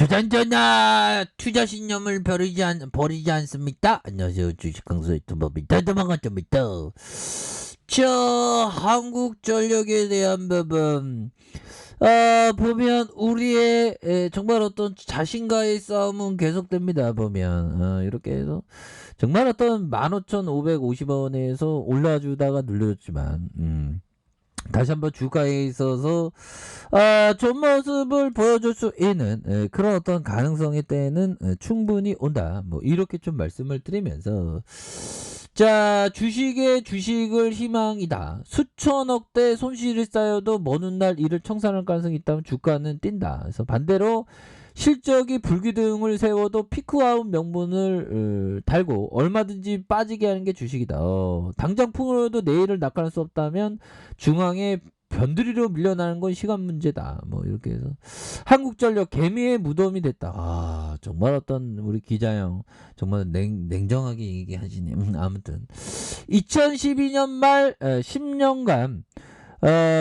저잔저나 투자신념을 버리지 않습니다. 안녕하세요. 주식강사 유튜버입니다. 반갑습니다. 저 한국전력에 대한 부분 보면 우리의 정말 어떤 자신과의 싸움은 계속됩니다. 보면 이렇게 해서 정말 어떤 15,550원에서 올라주다가 눌렸지만 다시 한번 주가에 있어서 좋은 모습을 보여줄 수 있는 그런 어떤 가능성의 때는 충분히 온다. 뭐 이렇게 좀 말씀을 드리면서 자, 주식을 희망이다. 수천억대 손실이 쌓여도 먼 훗날 이를 청산할 가능성이 있다면 주가는 뛴다. 그래서 반대로 실적이 불기둥을 세워도 피크아웃 명분을 달고 얼마든지 빠지게 하는 게 주식이다. 당장 풍으로도 내일을 낙관할 수 없다면 중앙에 변두리로 밀려나는 건 시간 문제다. 뭐 이렇게 해서 한국전력 개미의 무덤이 됐다. 정말 어떤 우리 기자형 정말 냉정하게 얘기하시네. 아무튼 2012년 말 10년간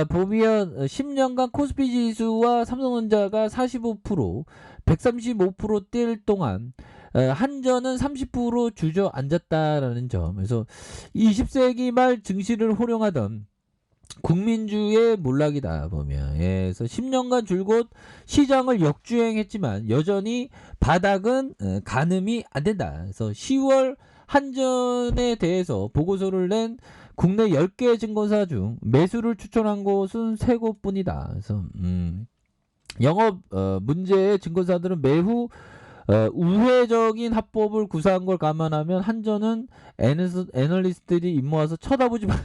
보면 10년간 코스피 지수와 삼성전자가 45%, 135% 뛸 동안 한전은 30% 주저앉았다라는 점. 그래서 20세기 말 증시를 호령하던 국민주의 몰락이다 보면 그래서 10년간 줄곧 시장을 역주행했지만 여전히 바닥은 가늠이 안 된다. 그래서 10월 한전에 대해서 보고서를 낸 국내 10개 증권사 중 매수를 추천한 곳은 3곳뿐이다. 그래서 영업 문제의 증권사들은 매우 우회적인 합법을 구사한 걸 감안하면 한전은 애널리스트들이 입모아서 쳐다보지 마.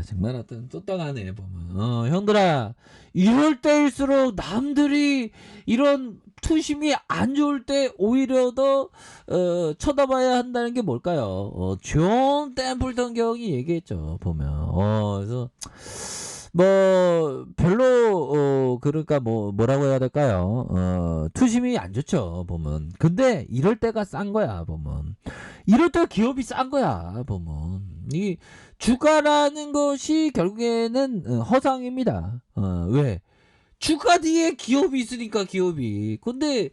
정말 어떤 쫓겨나네 보면 형들아 이럴 때일수록 남들이 이런 투심이 안 좋을 때 오히려 더 쳐다봐야 한다는 게 뭘까요? 존 템플턴 경이 얘기했죠 보면 그래서 뭐 별로 그러니까 뭐라고 해야 될까요? 투심이 안 좋죠 보면. 근데 이럴 때가 싼 거야 보면. 이럴 때 기업이 싼 거야 보면. 이 주가라는 것이 결국에는 허상입니다. 왜? 주가 뒤에 기업이 있으니까 기업이. 근데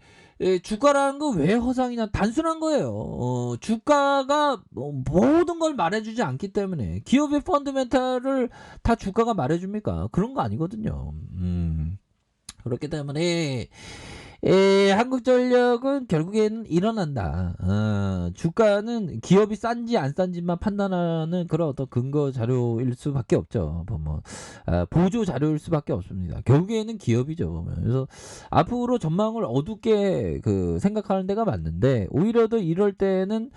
주가라는 건 왜 허상이냐? 단순한 거예요. 주가가 모든 걸 말해주지 않기 때문에 기업의 펀드멘탈을 다 주가가 말해줍니까? 그런 거 아니거든요. 그렇기 때문에 한국전력은 결국에는 일어난다. 주가는 기업이 싼지 안 싼지만 판단하는 그런 어떤 근거 자료일 수밖에 없죠. 보면 보조 자료일 수밖에 없습니다. 결국에는 기업이죠. 그래서 앞으로 전망을 어둡게 생각하는 데가 맞는데 오히려 더 이럴 때는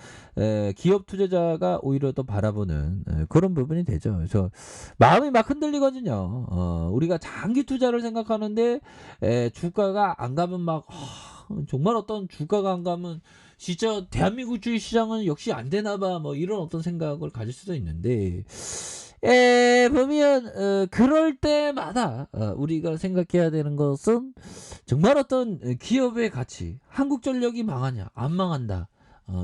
기업 투자자가 오히려 더 바라보는 그런 부분이 되죠. 그래서 마음이 막 흔들리거든요. 우리가 장기 투자를 생각하는데 주가가 안 가면 막 정말 어떤 주가가 안 가면 진짜 대한민국 주식 시장은 역시 안 되나봐 뭐 이런 어떤 생각을 가질 수도 있는데 보면 그럴 때마다 우리가 생각해야 되는 것은 정말 어떤 기업의 가치 한국전력이 망하냐 안 망한다.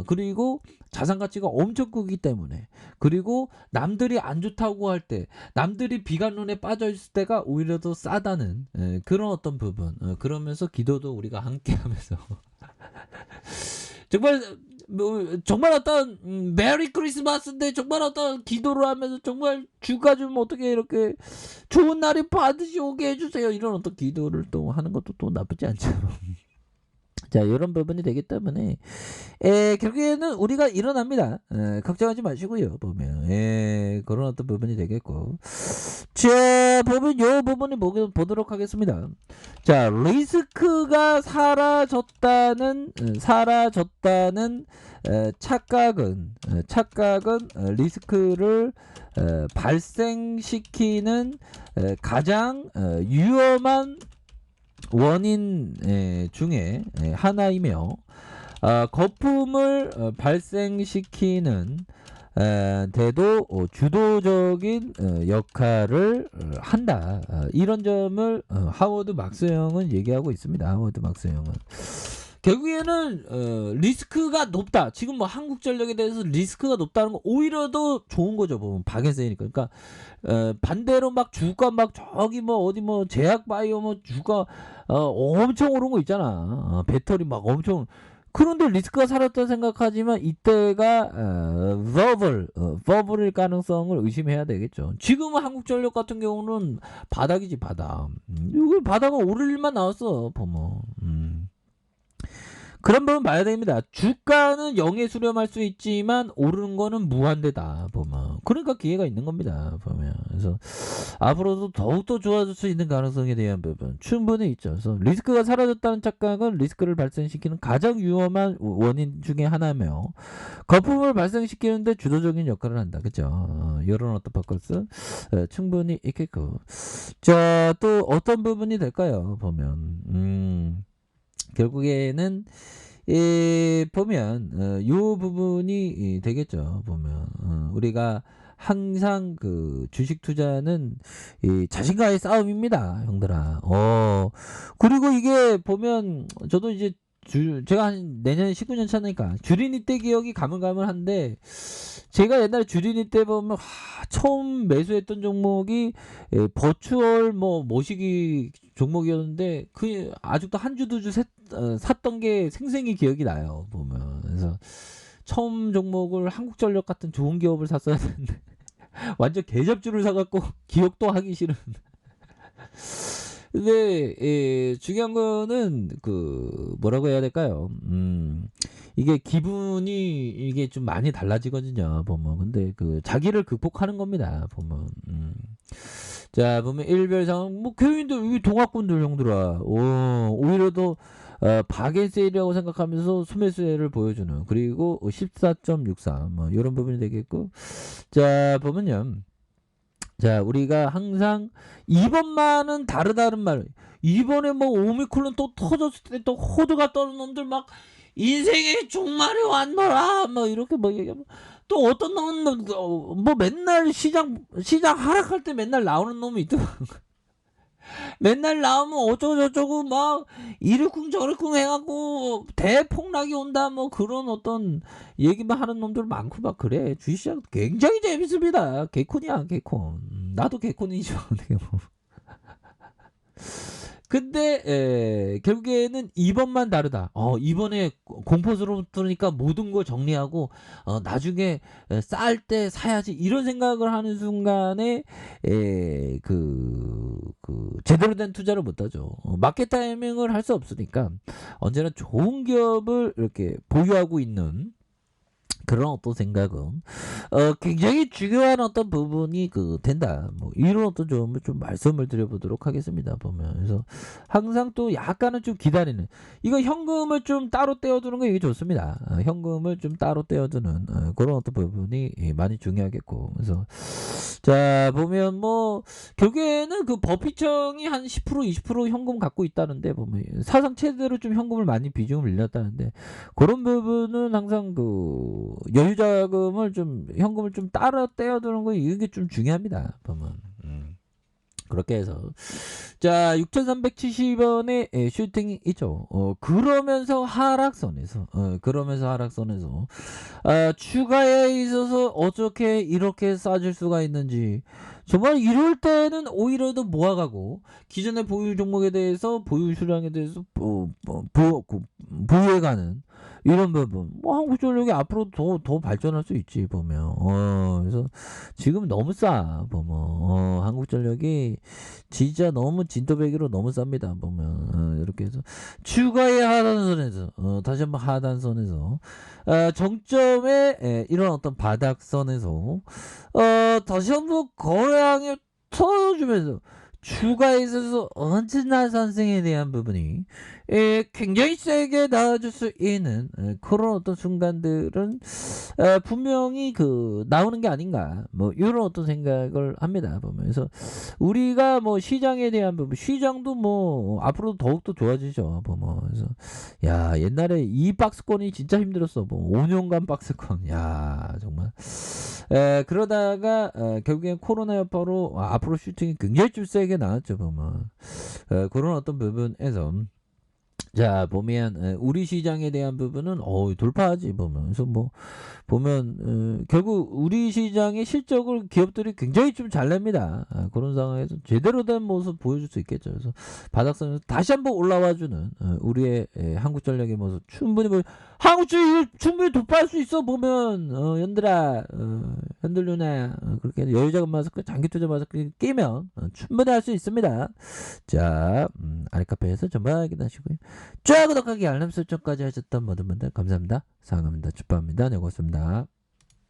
그리고 자산 가치가 엄청 크기 때문에 그리고 남들이 안 좋다고 할 때 남들이 비관론에 빠져 있을 때가 오히려 더 싸다는 그런 어떤 부분 그러면서 기도도 우리가 함께 하면서 정말 어떤 메리 크리스마스인데 정말 어떤 기도를 하면서 정말 주가 좀 어떻게 이렇게 좋은 날이 반드시 오게 해주세요 이런 어떤 기도를 또 하는 것도 또 나쁘지 않죠. 자, 이런 부분이 되기 때문에 결국에는 우리가 일어납니다. 걱정하지 마시고요. 보면 그런 어떤 부분이 되겠고 자, 보면 요 부분을 보도록 하겠습니다. 자, 리스크가 사라졌다는 착각은 리스크를 발생시키는 가장 위험한 원인 중에 하나이며 거품을 발생시키는 데도 주도적인 역할을 한다. 이런 점을 하워드 막스 형은 얘기하고 있습니다. 하워드 막스 형은 결국에는 리스크가 높다. 지금 뭐 한국전력에 대해서 리스크가 높다는 건 오히려 더 좋은 거죠. 보면 박앤세이니까. 그러니까 반대로 막 주가 막 저기 뭐 어디 뭐 제약바이오 뭐 주가 엄청 오른 거 있잖아. 배터리 막 엄청. 그런데 리스크가 사라졌다 생각하지만 이때가 버블일 가능성을 의심해야 되겠죠. 지금은 한국전력 같은 경우는 바닥이지 바닥. 이거 바닥은 오를 일만 나왔어 보면. 그런 부분 봐야 됩니다. 주가는 0에 수렴할 수 있지만 오르는 거는 무한대다 보면. 그러니까 기회가 있는 겁니다 보면. 그래서 앞으로도 더욱더 좋아질 수 있는 가능성에 대한 부분 충분히 있죠. 그래서 리스크가 사라졌다는 착각은 리스크를 발생시키는 가장 위험한 원인 중에 하나며 거품을 발생시키는데 주도적인 역할을 한다. 그죠? 이런 어떤 퍼커스 충분히 있겠고. 자, 또 어떤 부분이 될까요? 보면 결국에는 보면 요 부분이 되겠죠. 보면 우리가 항상 그 주식 투자는 자신과의 싸움입니다, 형들아. 그리고 이게 보면 저도 이제 제가 한 내년에 19년 차니까 주린이 때 기억이 가물가물한데 제가 옛날에 주린이 때 보면 처음 매수했던 종목이 버추얼 뭐 모시기 종목이었는데 그 아직도 한 주 두 주 샀던 게 생생히 기억이 나요 보면. 그래서 처음 종목을 한국전력 같은 좋은 기업을 샀어야 되는데 완전 개잡주를 사갖고 기억도 하기 싫은. 근데 중요한 거는 그 뭐라고 해야 될까요? 이게 기분이 이게 좀 많이 달라지거든요 보면. 근데 그 자기를 극복하는 겁니다 보면. 자 보면 일별 상황 뭐 교인들 이 동학군들 형들아 오히려 더 박앤세일이라고 생각하면서 수매수혜를 보여주는. 그리고 14.63 뭐 이런 부분이 되겠고. 자 보면요. 자 우리가 항상 이번만은 다르다는 말. 이번에 뭐 오미크론 또 터졌을 때 또 호두가 떠는 놈들 막 인생의 종말이 왔노라 뭐 이렇게 뭐 얘기하면 또 어떤 놈은 뭐 맨날 시장 하락할 때 맨날 나오는 놈이 있더라고. 맨날 나오면 어쩌고저쩌고 막 이르쿵 저르쿵 해갖고 대폭락이 온다 뭐 그런 어떤 얘기만 하는 놈들 많고 막 그래. 주식시장 굉장히 재밌습니다. 개콘이야 개콘. 나도 개콘이죠. 근데 결국에는 이번만 다르다. 이번에 공포스러우니까 모든 걸 정리하고 나중에 쌀 때 사야지 이런 생각을 하는 순간에 제대로 된 투자를 못하죠. 마켓 타이밍을 할 수 없으니까 언제나 좋은 기업을 이렇게 보유하고 있는 그런 어떤 생각은 굉장히 중요한 어떤 부분이 된다. 뭐 이런 어떤 점을 좀 말씀을 드려보도록 하겠습니다. 보면. 그래서 항상 또 약간은 좀 기다리는. 이거 현금을 좀 따로 떼어두는 거 이게 좋습니다. 현금을 좀 따로 떼어두는 그런 어떤 부분이 많이 중요하겠고. 그래서 자 보면 뭐 결국에는 그 버피청이 한 10% 20% 현금 갖고 있다는데 보면 사상 최대로 좀 현금을 많이 비중을 밀렸다는데 그런 부분은 항상 여유 자금을 좀 현금을 좀 따로 떼어두는 거 이게 좀 중요합니다. 보면. 그렇게 해서 자 6,370원의 슈팅이 있죠. 그러면서 하락선에서 추가에 있어서 어떻게 이렇게 싸질 수가 있는지 정말 이럴 때는 오히려 더 모아가고 기존의 보유 종목에 대해서 보유 수량에 대해서 보유해가는 이런 부분. 뭐 한국전력이 앞으로 더 발전할 수 있지 보면. 그래서 지금 너무 싸 보면. 한국전력이 진짜 너무 진또배기로 너무 쌉니다 보면. 이렇게 해서 추가의 하단선에서 다시 한번 하단선에서 정점에 이런 어떤 바닥선에서 다시 한번 거래량이 터져주면서 추가에 있어서 언제나 선생에 대한 부분이 굉장히 세게 나와줄 수 있는 그런 어떤 순간들은 분명히 나오는 게 아닌가 뭐 이런 어떤 생각을 합니다 보면서 우리가 뭐 시장에 대한 부분 시장도 뭐 앞으로 더욱더 좋아지죠 보면. 그래서 야 옛날에 이 박스권이 진짜 힘들었어 뭐 5년간 박스권 야 정말 그러다가 결국엔 코로나 여파로 앞으로 슈팅이 굉장히 좀 세게 나왔죠 보면. 그런 어떤 부분에서 자 보면 우리 시장에 대한 부분은 돌파하지 보면. 그래서 뭐 보면 결국 우리 시장의 실적을 기업들이 굉장히 좀 잘 냅니다. 그런 상황에서 제대로 된 모습 보여줄 수 있겠죠. 그래서 바닥선에서 다시 한번 올라와주는 우리의 한국전력의 모습 충분히 한국전력 이거 충분히 돌파할 수 있어 보면 연들아 현들 누나 그렇게 여유자금 마스크 장기투자 마스크 끼면 충분히 할 수 있습니다. 자 아래카페에서 전부 확인하시고요. 좋아요 구독하기 알람 설정까지 하셨던 모든 분들 감사합니다. 사랑합니다. 축복합니다. 네 고맙습니다.